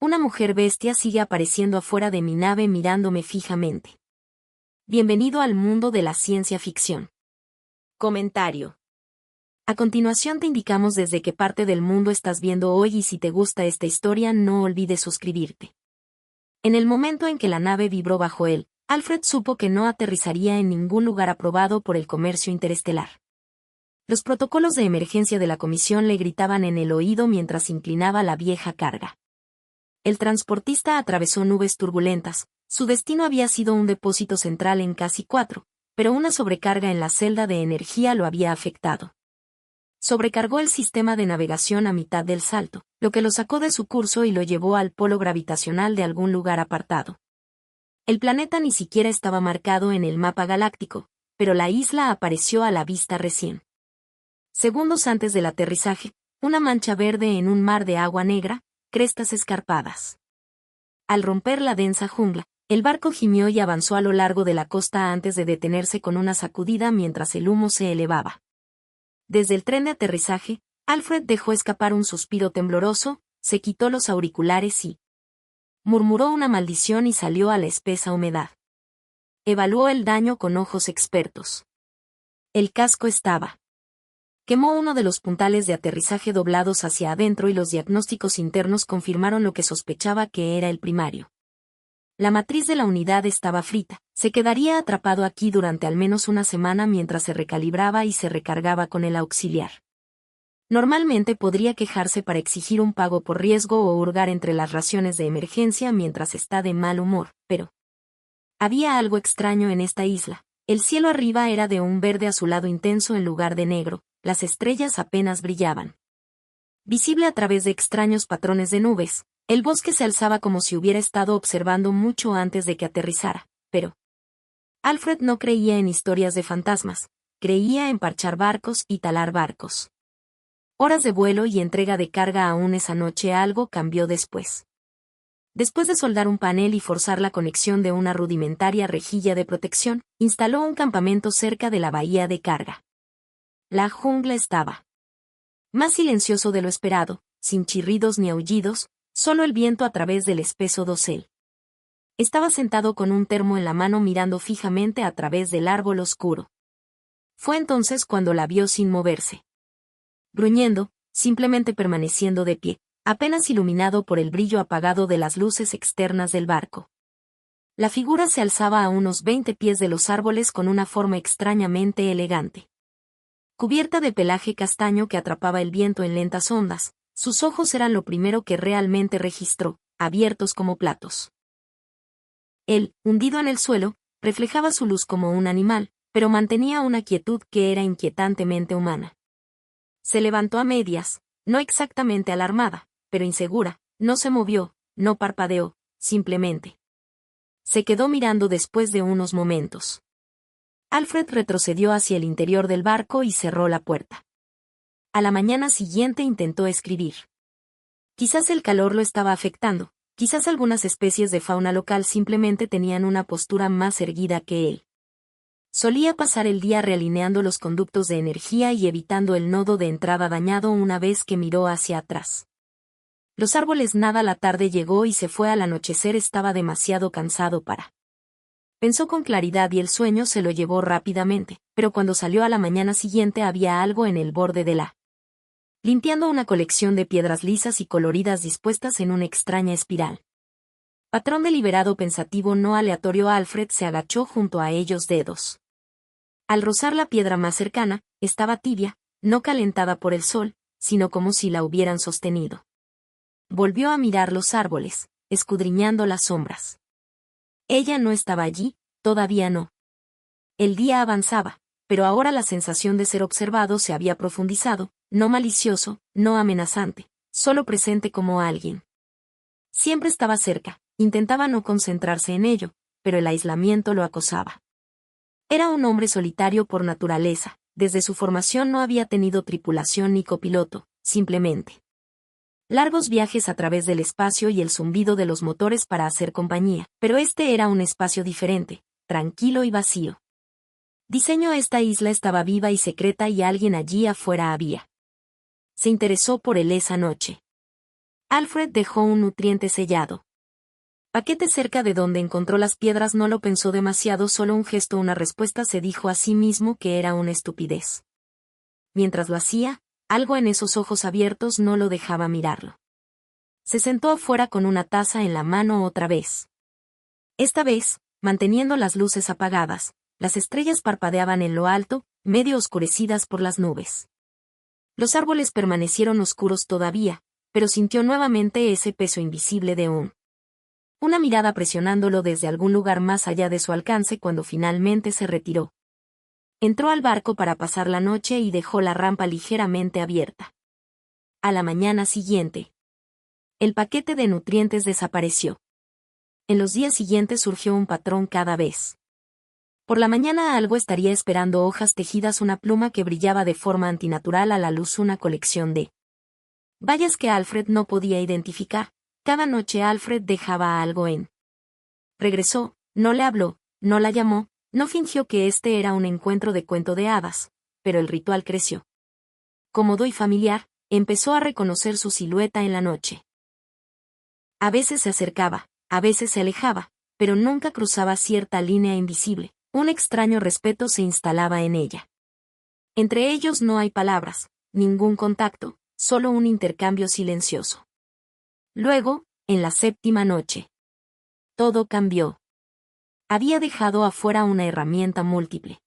Una mujer bestia sigue apareciendo afuera de mi nave mirándome fijamente. Bienvenido al mundo de la ciencia ficción. Comentario. A continuación te indicamos desde qué parte del mundo estás viendo hoy y si te gusta esta historia no olvides suscribirte. En el momento en que la nave vibró bajo él, Alfred supo que no aterrizaría en ningún lugar aprobado por el comercio interestelar. Los protocolos de emergencia de la comisión le gritaban en el oído mientras inclinaba la vieja carga. El transportista atravesó nubes turbulentas, su destino había sido un depósito central en casi 4, pero una sobrecarga en la celda de energía lo había afectado. Sobrecargó el sistema de navegación a mitad del salto, lo que lo sacó de su curso y lo llevó al polo gravitacional de algún lugar apartado. El planeta ni siquiera estaba marcado en el mapa galáctico, pero la isla apareció a la vista recién. Segundos antes del aterrizaje, una mancha verde en un mar de agua negra, crestas escarpadas. Al romper la densa jungla, el barco gimió y avanzó a lo largo de la costa antes de detenerse con una sacudida mientras el humo se elevaba. Desde el tren de aterrizaje, Alfred dejó escapar un suspiro tembloroso, se quitó los auriculares y murmuró una maldición y salió a la espesa humedad. Evaluó el daño con ojos expertos. El casco estaba. Quemó uno de los puntales de aterrizaje doblados hacia adentro y los diagnósticos internos confirmaron lo que sospechaba que era el primario. La matriz de la unidad estaba frita, se quedaría atrapado aquí durante al menos una semana mientras se recalibraba y se recargaba con el auxiliar. Normalmente podría quejarse para exigir un pago por riesgo o hurgar entre las raciones de emergencia mientras está de mal humor, pero había algo extraño en esta isla. El cielo arriba era de un verde azulado intenso en lugar de negro, las estrellas apenas brillaban. Visible a través de extraños patrones de nubes, el bosque se alzaba como si hubiera estado observando mucho antes de que aterrizara, pero Alfred no creía en historias de fantasmas, creía en parchar barcos y talar barcos. Horas de vuelo y entrega de carga aún esa noche algo cambió después. Después de soldar un panel y forzar la conexión de una rudimentaria rejilla de protección, instaló un campamento cerca de la bahía de carga. La jungla estaba más silencioso de lo esperado, sin chirridos ni aullidos, solo el viento a través del espeso dosel. Estaba sentado con un termo en la mano mirando fijamente a través del árbol oscuro. Fue entonces cuando la vio sin moverse. Gruñendo, simplemente permaneciendo de pie, apenas iluminado por el brillo apagado de las luces externas del barco. La figura se alzaba a unos 20 pies de los árboles con una forma extrañamente elegante. Cubierta de pelaje castaño que atrapaba el viento en lentas ondas, sus ojos eran lo primero que realmente registró, abiertos como platos. Él, hundido en el suelo, reflejaba su luz como un animal, pero mantenía una quietud que era inquietantemente humana. Se levantó a medias, no exactamente alarmada, pero insegura, no se movió, no parpadeó, simplemente se quedó mirando después de unos momentos. Alfred retrocedió hacia el interior del barco y cerró la puerta. A la mañana siguiente intentó escribir. Quizás el calor lo estaba afectando, quizás algunas especies de fauna local simplemente tenían una postura más erguida que él. Solía pasar el día realineando los conductos de energía y evitando el nodo de entrada dañado una vez que miró hacia atrás. Los árboles nada la tarde llegó y se fue al anochecer estaba demasiado cansado para. Pensó con claridad y el sueño se lo llevó rápidamente, pero cuando salió a la mañana siguiente había algo en el borde de la. Limpiando una colección de piedras lisas y coloridas dispuestas en una extraña espiral. Patrón deliberado pensativo no aleatorio Alfred se agachó junto a ellos dedos. Al rozar la piedra más cercana, estaba tibia, no calentada por el sol, sino como si la hubieran sostenido. Volvió a mirar los árboles, escudriñando las sombras. Ella no estaba allí, todavía no. El día avanzaba, pero ahora la sensación de ser observado se había profundizado, no malicioso, no amenazante, solo presente como alguien. Siempre estaba cerca, intentaba no concentrarse en ello, pero el aislamiento lo acosaba. Era un hombre solitario por naturaleza, desde su formación no había tenido tripulación ni copiloto, simplemente. Largos viajes a través del espacio y el zumbido de los motores para hacer compañía, pero este era un espacio diferente, tranquilo y vacío. Diseñó esta isla estaba viva y secreta y alguien allí afuera había. Se interesó por él esa noche. Alfred dejó un nutriente sellado. Paquete cerca de donde encontró las piedras. No lo pensó demasiado, solo un gesto, una respuesta. Se dijo a sí mismo que era una estupidez. Mientras lo hacía, algo en esos ojos abiertos no lo dejaba mirarlo. Se sentó afuera con una taza en la mano otra vez. Esta vez, manteniendo las luces apagadas, las estrellas parpadeaban en lo alto, medio oscurecidas por las nubes. Los árboles permanecieron oscuros todavía, pero sintió nuevamente ese peso invisible de una mirada presionándolo desde algún lugar más allá de su alcance. Cuando finalmente se retiró, entró al barco para pasar la noche y dejó la rampa ligeramente abierta. A la mañana siguiente, el paquete de nutrientes desapareció. En los días siguientes surgió un patrón cada vez. Por la mañana algo estaría esperando: hojas tejidas, una pluma que brillaba de forma antinatural a la luz, una colección de vallas que Alfred no podía identificar. Cada noche Alfred dejaba algo en. Regresó, no le habló, no la llamó, no fingió que este era un encuentro de cuento de hadas, pero el ritual creció. Cómodo y familiar, empezó a reconocer su silueta en la noche. A veces se acercaba, a veces se alejaba, pero nunca cruzaba cierta línea invisible. Un extraño respeto se instalaba en ella. Entre ellos no hay palabras, ningún contacto, solo un intercambio silencioso. Luego, en la séptima noche, todo cambió. Había dejado afuera una herramienta múltiple.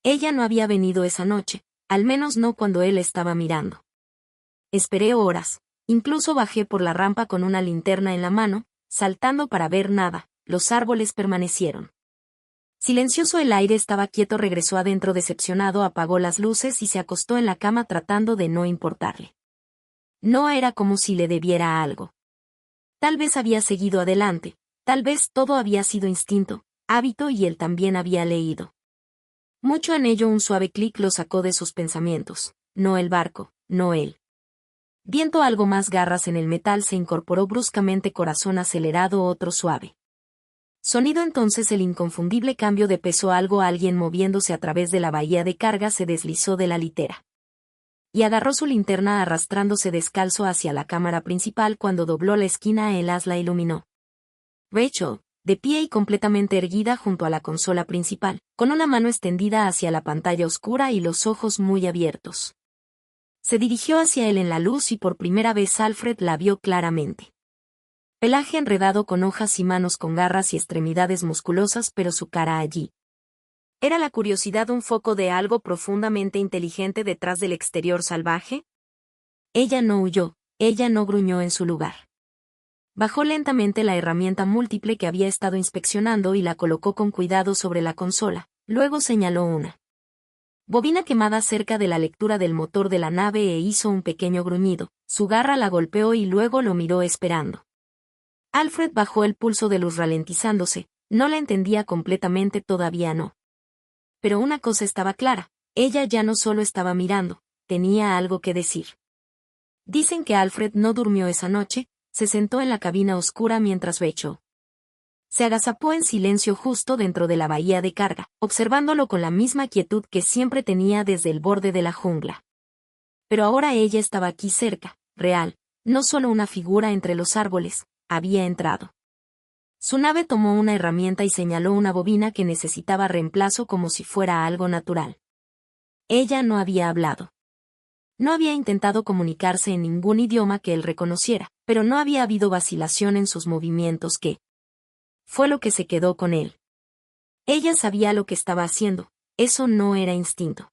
Ella no había venido esa noche, al menos no cuando él estaba mirando. Esperé horas, incluso bajé por la rampa con una linterna en la mano, saltando para ver nada. Los árboles permanecieron. Silencioso, el aire estaba quieto. Regresó adentro decepcionado, apagó las luces y se acostó en la cama tratando de no importarle. No era como si le debiera algo. Tal vez había seguido adelante, tal vez todo había sido instinto, hábito, y él también había leído mucho en ello. Un suave clic lo sacó de sus pensamientos. No el barco, no él. Viento, algo más. Garras en el metal. Se incorporó bruscamente. Corazón acelerado. Otro suave sonido. Entonces el inconfundible cambio de peso. Algo, alguien moviéndose a través de la bahía de carga. Se deslizó de la litera y agarró su linterna arrastrándose descalzo hacia la cámara principal. Cuando dobló la esquina, el haz la iluminó. Rachel, de pie y completamente erguida junto a la consola principal, con una mano extendida hacia la pantalla oscura y los ojos muy abiertos. Se dirigió hacia él en la luz y por primera vez Alfred la vio claramente. Pelaje enredado con hojas y manos con garras y extremidades musculosas, pero su cara allí. ¿Era la curiosidad un foco de algo profundamente inteligente detrás del exterior salvaje? Ella no huyó, ella no gruñó en su lugar. Bajó lentamente la herramienta múltiple que había estado inspeccionando y la colocó con cuidado sobre la consola. Luego señaló una bobina quemada cerca de la lectura del motor de la nave e hizo un pequeño gruñido. Su garra la golpeó y luego lo miró esperando. Alfred bajó el pulso de luz ralentizándose. No la entendía completamente, todavía no. Pero una cosa estaba clara, ella ya no solo estaba mirando, tenía algo que decir. Dicen que Alfred no durmió esa noche. Se sentó en la cabina oscura mientras Rachel se agazapó en silencio justo dentro de la bahía de carga, observándolo con la misma quietud que siempre tenía desde el borde de la jungla. Pero ahora ella estaba aquí cerca, real, no solo una figura entre los árboles. Había entrado. Su nave tomó una herramienta y señaló una bobina que necesitaba reemplazo como si fuera algo natural. Ella no había hablado. No había intentado comunicarse en ningún idioma que él reconociera, pero no había habido vacilación en sus movimientos que fue lo que se quedó con él. Ella sabía lo que estaba haciendo, eso no era instinto.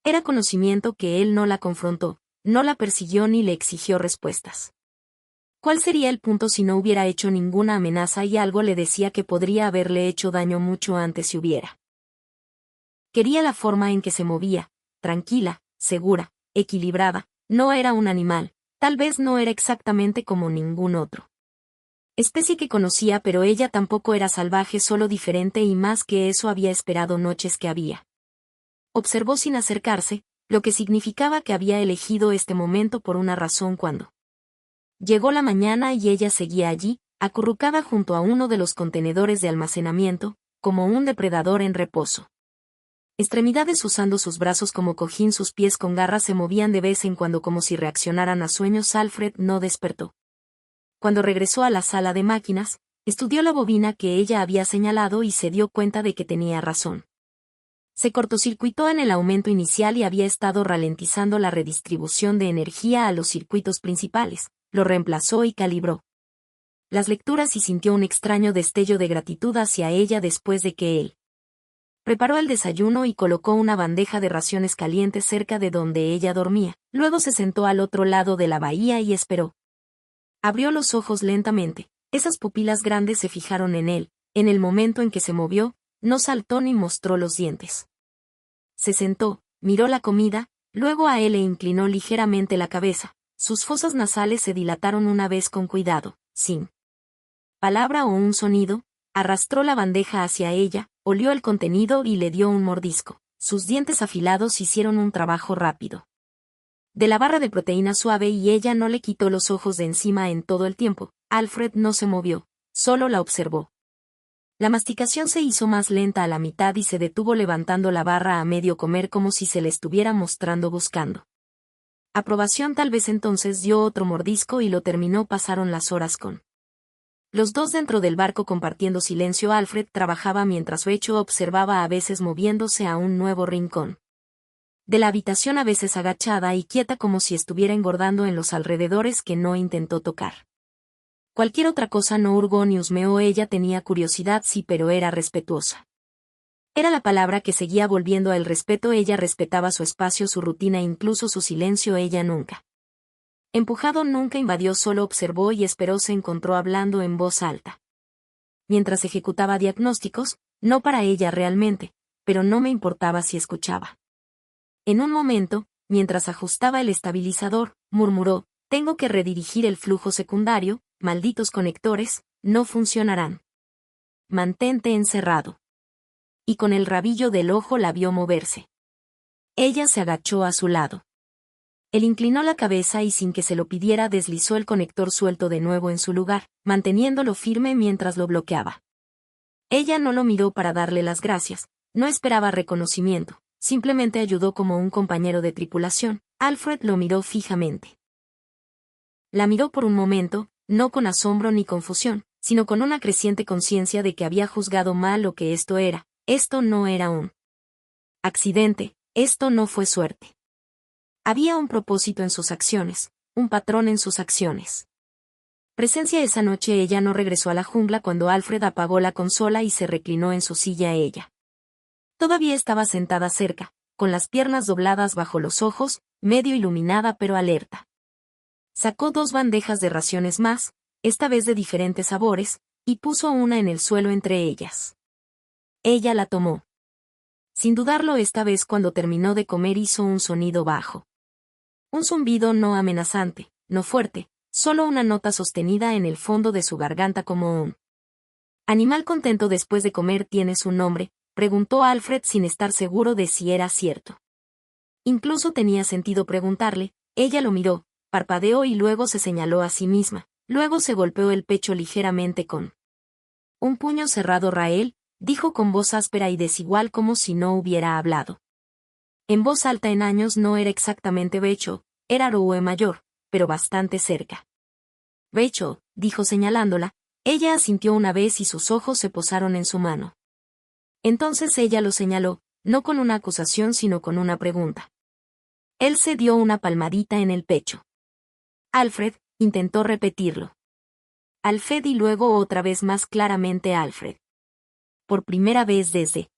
Era conocimiento que él no la confrontó, no la persiguió ni le exigió respuestas. ¿Cuál sería el punto si no hubiera hecho ninguna amenaza y algo le decía que podría haberle hecho daño mucho antes si hubiera? Quería la forma en que se movía, tranquila, segura, equilibrada. No era un animal, tal vez no era exactamente como ningún otro especie que conocía, pero ella tampoco era salvaje, solo diferente, y más que eso había esperado noches que había. Observó sin acercarse, lo que significaba que había elegido este momento por una razón. Cuando llegó la mañana y ella seguía allí, acurrucada junto a uno de los contenedores de almacenamiento, como un depredador en reposo. extremidades usando sus brazos como cojín, sus pies con garras se movían de vez en cuando como si reaccionaran a sueños. Alfred no despertó. Cuando regresó a la sala de máquinas, estudió la bobina que ella había señalado y se dio cuenta de que tenía razón. Se cortocircuitó en el aumento inicial y había estado ralentizando la redistribución de energía a los circuitos principales. Lo reemplazó y calibró las lecturas y sintió un extraño destello de gratitud hacia ella después de que él preparó el desayuno y colocó una bandeja de raciones calientes cerca de donde ella dormía. Luego se sentó al otro lado de la bahía y esperó. Abrió los ojos lentamente. Esas pupilas grandes se fijaron en él. En el momento en que se movió, no saltó ni mostró los dientes. Se sentó, miró la comida, luego a él e inclinó ligeramente la cabeza. Sus fosas nasales se dilataron una vez con cuidado, sin palabra o un sonido. Arrastró la bandeja hacia ella, olió el contenido y le dio un mordisco. Sus dientes afilados hicieron un trabajo rápido de la barra de proteína suave y ella no le quitó los ojos de encima en todo el tiempo. Alfred no se movió, solo la observó. La masticación se hizo más lenta a la mitad y se detuvo levantando la barra a medio comer como si se le estuviera mostrando buscando aprobación. Tal vez entonces dio otro mordisco y lo terminó. Pasaron las horas con los dos dentro del barco compartiendo silencio. Alfred trabajaba mientras Rachel observaba, a veces moviéndose a un nuevo rincón de la habitación, a veces agachada y quieta como si estuviera engordando en los alrededores que no intentó tocar. Cualquier otra cosa. No hurgó ni husmeó. Ella tenía curiosidad, sí, pero era respetuosa. Era la palabra que seguía volviendo a el respeto. Ella respetaba su espacio, su rutina, incluso su silencio. Ella nunca empujado, nunca invadió, solo observó y esperó. Se encontró hablando en voz alta mientras ejecutaba diagnósticos, no para ella realmente, pero no me importaba si escuchaba. En un momento, mientras ajustaba el estabilizador, murmuró: tengo que redirigir el flujo secundario, malditos conectores, no funcionarán. Mantente encerrado. Y con el rabillo del ojo la vio moverse. Ella se agachó a su lado. Él inclinó la cabeza y sin que se lo pidiera deslizó el conector suelto de nuevo en su lugar, manteniéndolo firme mientras lo bloqueaba. Ella no lo miró para darle las gracias, no esperaba reconocimiento, simplemente ayudó como un compañero de tripulación. Alfred lo miró fijamente. La miró por un momento, no con asombro ni confusión, sino con una creciente conciencia de que había juzgado mal lo que esto era. Esto no era un accidente, esto no fue suerte. Había un propósito en sus acciones, un patrón en sus acciones. Presencia. Esa noche ella no regresó a la jungla cuando Alfred apagó la consola y se reclinó en su silla. Ella todavía estaba sentada cerca, con las piernas dobladas bajo los ojos, medio iluminada pero alerta. Sacó 2 bandejas de raciones más, esta vez de diferentes sabores, y puso una en el suelo entre ellas. Ella la tomó. Sin dudarlo, esta vez cuando terminó de comer hizo un sonido bajo. Un zumbido no amenazante, no fuerte, solo una nota sostenida en el fondo de su garganta como un animal contento. Después de comer. ¿Tienes un nombre?, preguntó Alfred sin estar seguro de si era cierto. Incluso tenía sentido preguntarle. Ella lo miró, parpadeó y luego se señaló a sí misma. Luego se golpeó el pecho ligeramente con un puño cerrado. Rael, dijo con voz áspera y desigual como si no hubiera hablado en voz alta en años. No era exactamente Rachel, era Roe mayor, pero bastante cerca. Rachel, dijo señalándola. Ella asintió una vez y sus ojos se posaron en su mano. Entonces ella lo señaló, no con una acusación sino con una pregunta. Él se dio una palmadita en el pecho. Alfred, intentó repetirlo. Alfred y luego otra vez más claramente Alfred. Por primera vez desde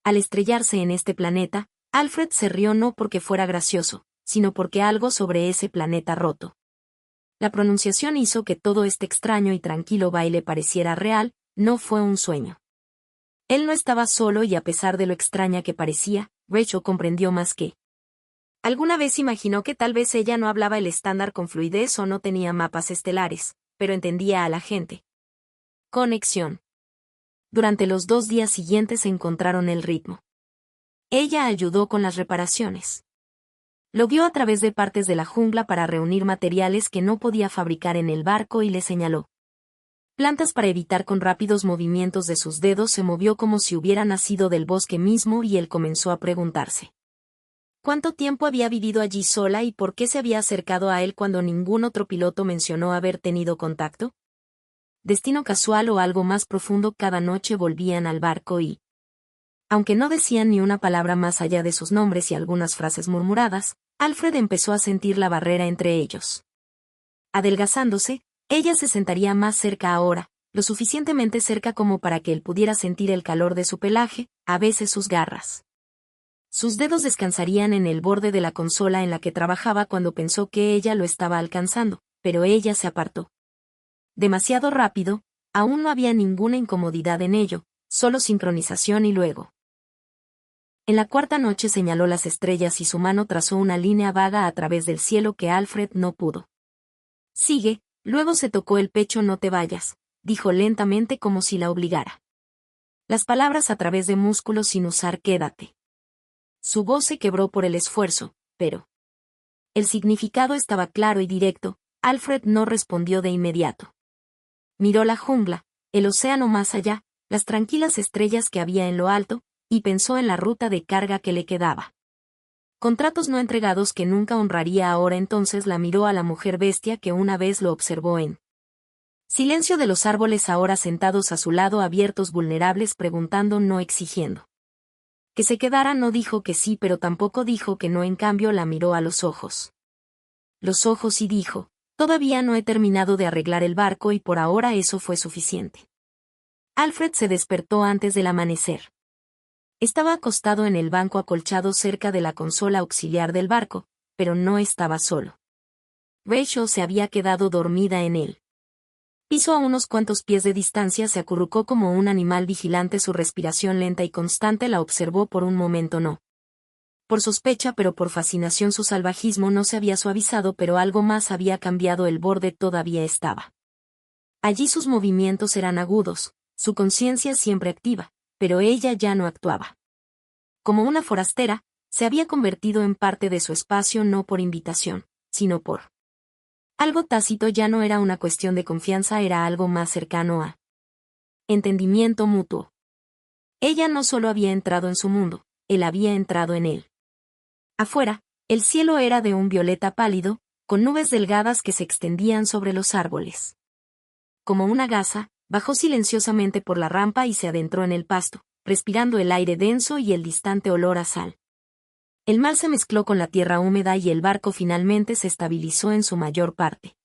al estrellarse en este planeta, Alfred se rió no porque fuera gracioso, sino porque algo sobre ese planeta roto. La pronunciación hizo que todo este extraño y tranquilo baile pareciera real, no fue un sueño. Él no estaba solo y a pesar de lo extraña que parecía, Rachel comprendió más que alguna vez. Imaginó que tal vez ella no hablaba el estándar con fluidez o no tenía mapas estelares, pero entendía a la gente. Conexión. Durante los 2 días siguientes encontraron el ritmo. Ella ayudó con las reparaciones. Lo guió a través de partes de la jungla para reunir materiales que no podía fabricar en el barco y le señaló plantas para evitar con rápidos movimientos de sus dedos se movió como si hubiera nacido del bosque mismo y él comenzó a preguntarse. ¿Cuánto tiempo había vivido allí sola y por qué se había acercado a él cuando ningún otro piloto mencionó haber tenido contacto? Destino casual o algo más profundo. Cada noche volvían al barco y, aunque no decían ni una palabra más allá de sus nombres y algunas frases murmuradas, Alfred empezó a sentir la barrera entre ellos. Adelgazándose, ella se sentaría más cerca ahora, lo suficientemente cerca como para que él pudiera sentir el calor de su pelaje, a veces sus garras. Sus dedos descansarían en el borde de la consola en la que trabajaba cuando pensó que ella lo estaba alcanzando, pero ella se apartó. Demasiado rápido, aún no había ninguna incomodidad en ello, solo sincronización y luego. En la cuarta noche señaló las estrellas y su mano trazó una línea vaga a través del cielo que Alfred no pudo. Sigue, luego se tocó el pecho. No te vayas, dijo lentamente como si la obligara. Las palabras a través de músculos sin usar quédate. Su voz se quebró por el esfuerzo, pero el significado estaba claro y directo. Alfred no respondió de inmediato. Miró la jungla, el océano más allá, las tranquilas estrellas que había en lo alto, y pensó en la ruta de carga que le quedaba. Contratos no entregados que nunca honraría. Ahora entonces la miró a la mujer bestia que una vez lo observó en silencio de los árboles, ahora sentados a su lado, abiertos, vulnerables, preguntando, no exigiendo que se quedara. No dijo que sí, pero tampoco dijo que no. En cambio la miró a los ojos. Y dijo, todavía no he terminado de arreglar el barco y por ahora eso fue suficiente. Alfred se despertó antes del amanecer. Estaba acostado en el banco acolchado cerca de la consola auxiliar del barco, pero no estaba solo. Rachel se había quedado dormida en el piso a unos cuantos pies de distancia. Se acurrucó como un animal vigilante, su respiración lenta y constante. La observó por un momento, no por sospecha pero por fascinación. Su salvajismo no se había suavizado, pero algo más había cambiado. El borde todavía estaba allí, sus movimientos eran agudos, su conciencia siempre activa, pero ella ya no actuaba. Como una forastera, se había convertido en parte de su espacio, no por invitación, sino por algo tácito. Ya no era una cuestión de confianza, era algo más cercano a entendimiento mutuo. Ella no solo había entrado en su mundo, él había entrado en él. Afuera, el cielo era de un violeta pálido, con nubes delgadas que se extendían sobre los árboles. Como una gasa, bajó silenciosamente por la rampa y se adentró en el pasto, respirando el aire denso y el distante olor a sal. El mar se mezcló con la tierra húmeda y el barco finalmente se estabilizó en su mayor parte.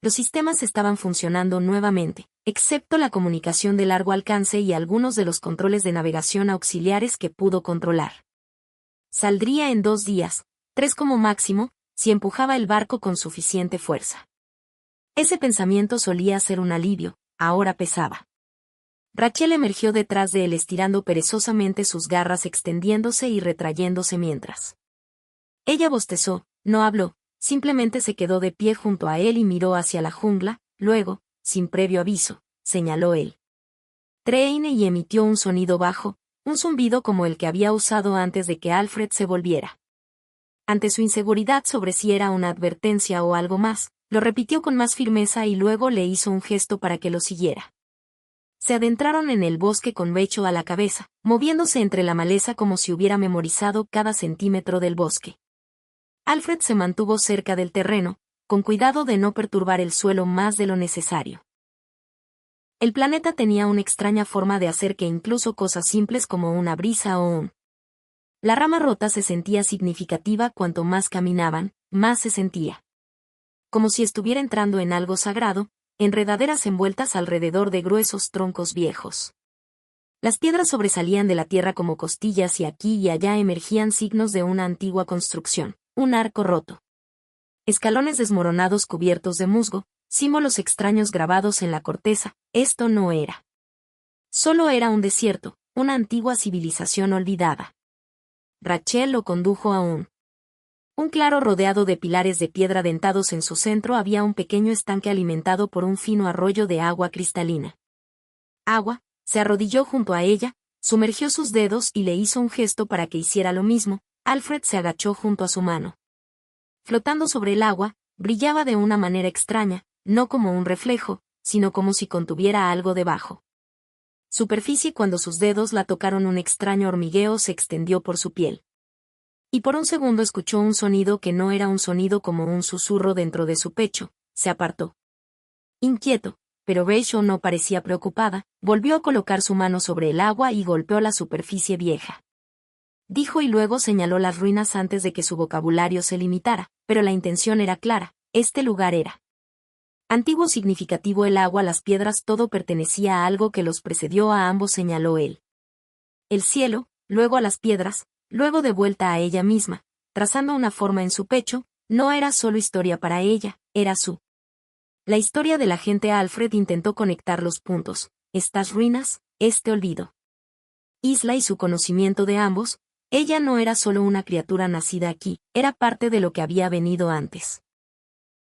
Los sistemas estaban funcionando nuevamente, excepto la comunicación de largo alcance y algunos de los controles de navegación auxiliares que pudo controlar. Saldría en 2 días, 3 como máximo, si empujaba el barco con suficiente fuerza. Ese pensamiento solía ser un alivio, ahora pesaba. Rachel emergió detrás de él estirando perezosamente sus garras, extendiéndose y retrayéndose mientras. Ella bostezó, no habló, simplemente se quedó de pie junto a él y miró hacia la jungla. Luego, sin previo aviso, señaló él. Treine y emitió un sonido bajo, un zumbido como el que había usado antes de que Alfred se volviera. Ante su inseguridad sobre si era una advertencia o algo más, lo repitió con más firmeza y luego le hizo un gesto para que lo siguiera. Se adentraron en el bosque con Rachel a la cabeza, moviéndose entre la maleza como si hubiera memorizado cada centímetro del bosque. Alfred se mantuvo cerca del terreno, con cuidado de no perturbar el suelo más de lo necesario. El planeta tenía una extraña forma de hacer que incluso cosas simples como una brisa o la rama rota se sentía significativa. Cuanto más caminaban, más se sentía como si estuviera entrando en algo sagrado, enredaderas envueltas alrededor de gruesos troncos viejos. Las piedras sobresalían de la tierra como costillas y aquí y allá emergían signos de una antigua construcción, un arco roto, escalones desmoronados cubiertos de musgo, símbolos extraños grabados en la corteza. Esto no era solo era un desierto, una antigua civilización olvidada. Rachel lo condujo a un claro rodeado de pilares de piedra dentados. En su centro había un pequeño estanque alimentado por un fino arroyo de agua cristalina. Agua, se arrodilló junto a ella, sumergió sus dedos y le hizo un gesto para que hiciera lo mismo. Alfred se agachó junto a su mano. Flotando sobre el agua, brillaba de una manera extraña, no como un reflejo, sino como si contuviera algo debajo. Superficie cuando sus dedos la tocaron un extraño hormigueo se extendió por su piel. Y por un segundo escuchó un sonido que no era un sonido como un susurro dentro de su pecho, se apartó. Inquieto, pero Rachel no parecía preocupada, volvió a colocar su mano sobre el agua y golpeó la superficie vieja. Dijo y luego señaló las ruinas antes de que su vocabulario se limitara, pero la intención era clara, este lugar era antiguo, significativo, el agua, las piedras, todo pertenecía a algo que los precedió a ambos, señaló él. El cielo, luego a las piedras, luego de vuelta a ella misma, trazando una forma en su pecho, no era solo historia para ella, era su. La historia del agente Alfred intentó conectar los puntos, estas ruinas, este olvido. Isla y su conocimiento de ambos, ella no era solo una criatura nacida aquí, era parte de lo que había venido antes.